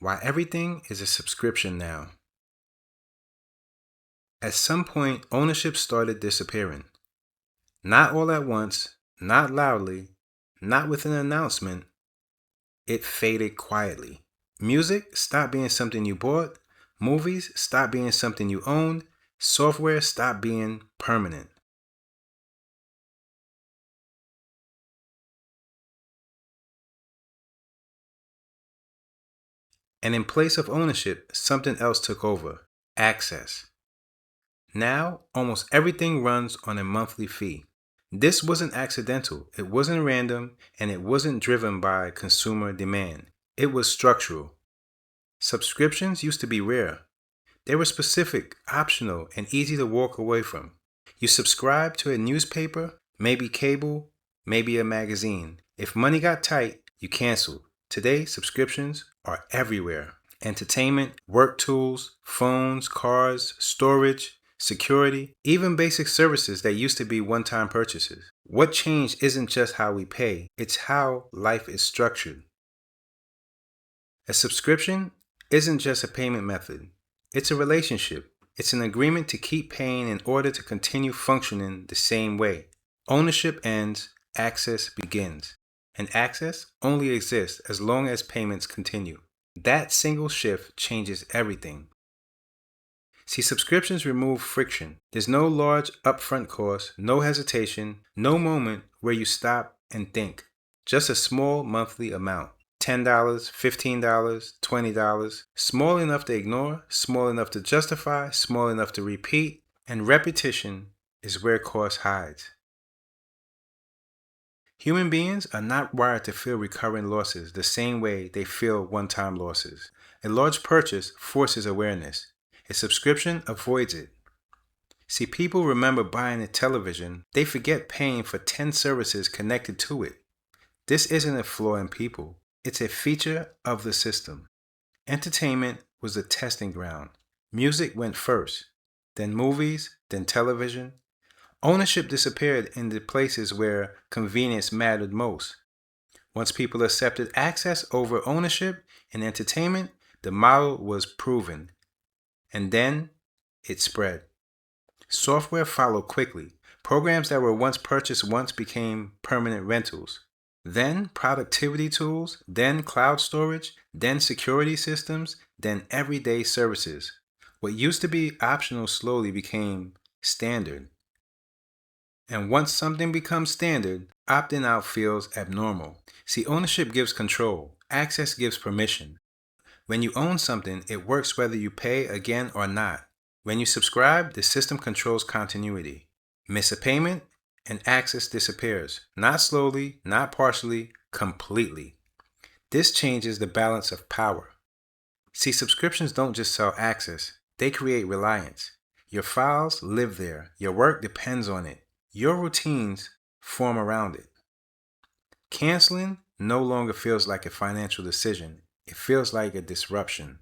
Why everything is a subscription now. At some point, ownership started disappearing. Not all at once, not loudly, not with an announcement. It faded quietly. Music stopped being something you bought. Movies stopped being something you owned. Software stopped being permanent. And in place of ownership, something else took over: access. Now, almost everything runs on a monthly fee. This wasn't accidental, it wasn't random, and it wasn't driven by consumer demand. It was structural. Subscriptions used to be rare. They were specific, optional, and easy to walk away from. You subscribed to a newspaper, maybe cable, maybe a magazine. If money got tight, you canceled. Today, subscriptions are everywhere. Entertainment, work tools, phones, cars, storage, security, even basic services that used to be one-time purchases. What changed isn't just how we pay, it's how life is structured. A subscription isn't just a payment method. It's a relationship. It's an agreement to keep paying in order to continue functioning the same way. Ownership ends, access begins. And access only exists as long as payments continue. That single shift changes everything. See, subscriptions remove friction. There's no large upfront cost, no hesitation, no moment where you stop and think. Just a small monthly amount. $10, $15, $20. Small enough to ignore, small enough to justify, small enough to repeat, and repetition is where cost hides. Human beings are not wired to feel recurring losses the same way they feel one-time losses. A large purchase forces awareness. A subscription avoids it. See, people remember buying a television, they forget paying for 10 services connected to it. This isn't a flaw in people. It's a feature of the system. Entertainment was the testing ground. Music went first, then movies, then television. Ownership disappeared in the places where convenience mattered most. Once people accepted access over ownership in entertainment, the model was proven. And then it spread. Software followed quickly. Programs that were once purchased once became permanent rentals. Then productivity tools, then cloud storage, then security systems, then everyday services. What used to be optional slowly became standard. And once something becomes standard, opting out feels abnormal. See, ownership gives control. Access gives permission. When you own something, it works whether you pay again or not. When you subscribe, the system controls continuity. Miss a payment, and access disappears. Not slowly, not partially, completely. This changes the balance of power. See, subscriptions don't just sell access, they create reliance. Your files live there. Your work depends on it. Your routines form around it. Canceling no longer feels like a financial decision. It feels like a disruption.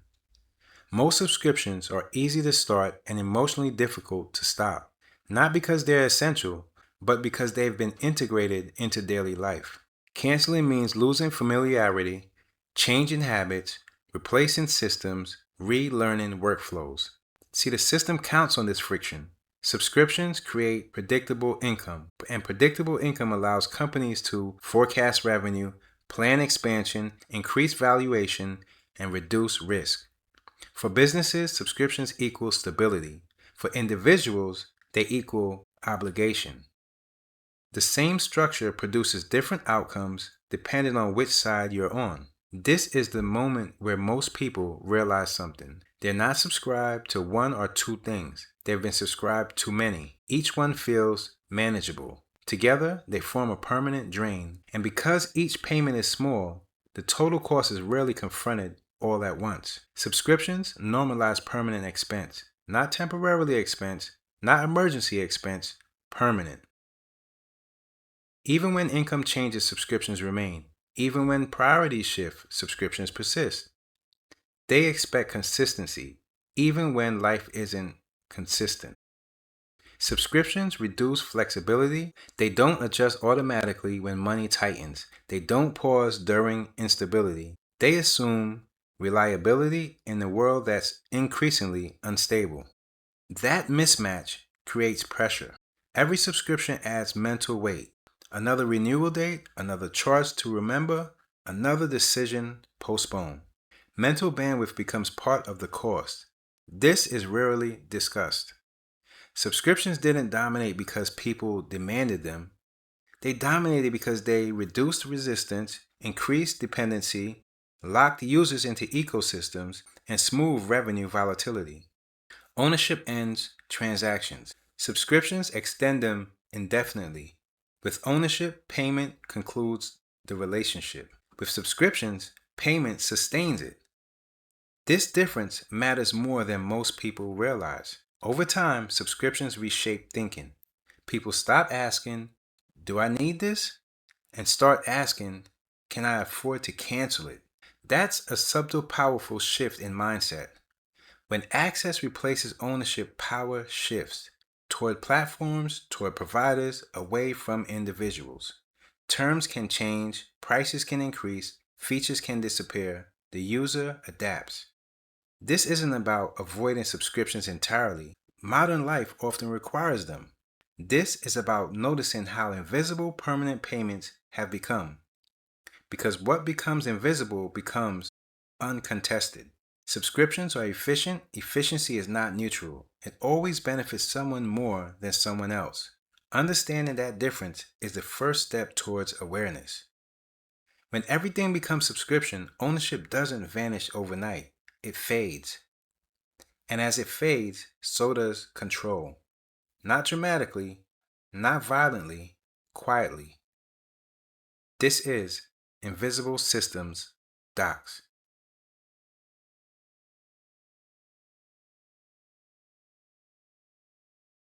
Most subscriptions are easy to start and emotionally difficult to stop. Not because they're essential, but because they've been integrated into daily life. Canceling means losing familiarity, changing habits, replacing systems, relearning workflows. See, the system counts on this friction. Subscriptions create predictable income, and predictable income allows companies to forecast revenue, plan expansion, increase valuation, and reduce risk. For businesses, subscriptions equal stability. For individuals, they equal obligation. The same structure produces different outcomes depending on which side you're on. This is the moment where most people realize something. They're not subscribed to one or two things. They've been subscribed to many. Each one feels manageable. Together, they form a permanent drain. And because each payment is small, the total cost is rarely confronted all at once. Subscriptions normalize permanent expense. Not temporarily expense, not emergency expense, permanent. Even when income changes, subscriptions remain. Even when priorities shift, subscriptions persist. They expect consistency, even when life isn't consistent. Subscriptions reduce flexibility. They don't adjust automatically when money tightens. They don't pause during instability. They assume reliability in a world that's increasingly unstable. That mismatch creates pressure. Every subscription adds mental weight. Another renewal date, another charge to remember, another decision postponed. Mental bandwidth becomes part of the cost. This is rarely discussed. Subscriptions didn't dominate because people demanded them. They dominated because they reduced resistance, increased dependency, locked users into ecosystems, and smoothed revenue volatility. Ownership ends transactions. Subscriptions extend them indefinitely. With ownership, payment concludes the relationship. With subscriptions, payment sustains it. This difference matters more than most people realize. Over time, subscriptions reshape thinking. People stop asking, "Do I need this?" and start asking, "Can I afford to cancel it?" That's a subtle, powerful shift in mindset. When access replaces ownership, power shifts toward platforms, toward providers, away from individuals. Terms can change, prices can increase, features can disappear. The user adapts. This isn't about avoiding subscriptions entirely. Modern life often requires them. This is about noticing how invisible permanent payments have become. Because what becomes invisible becomes uncontested. Subscriptions are efficient. Efficiency is not neutral. It always benefits someone more than someone else. Understanding that difference is the first step towards awareness. When everything becomes subscription, ownership doesn't vanish overnight. It fades. And as it fades, so does control. Not dramatically, not violently, quietly. This is Invisible Systems Docs.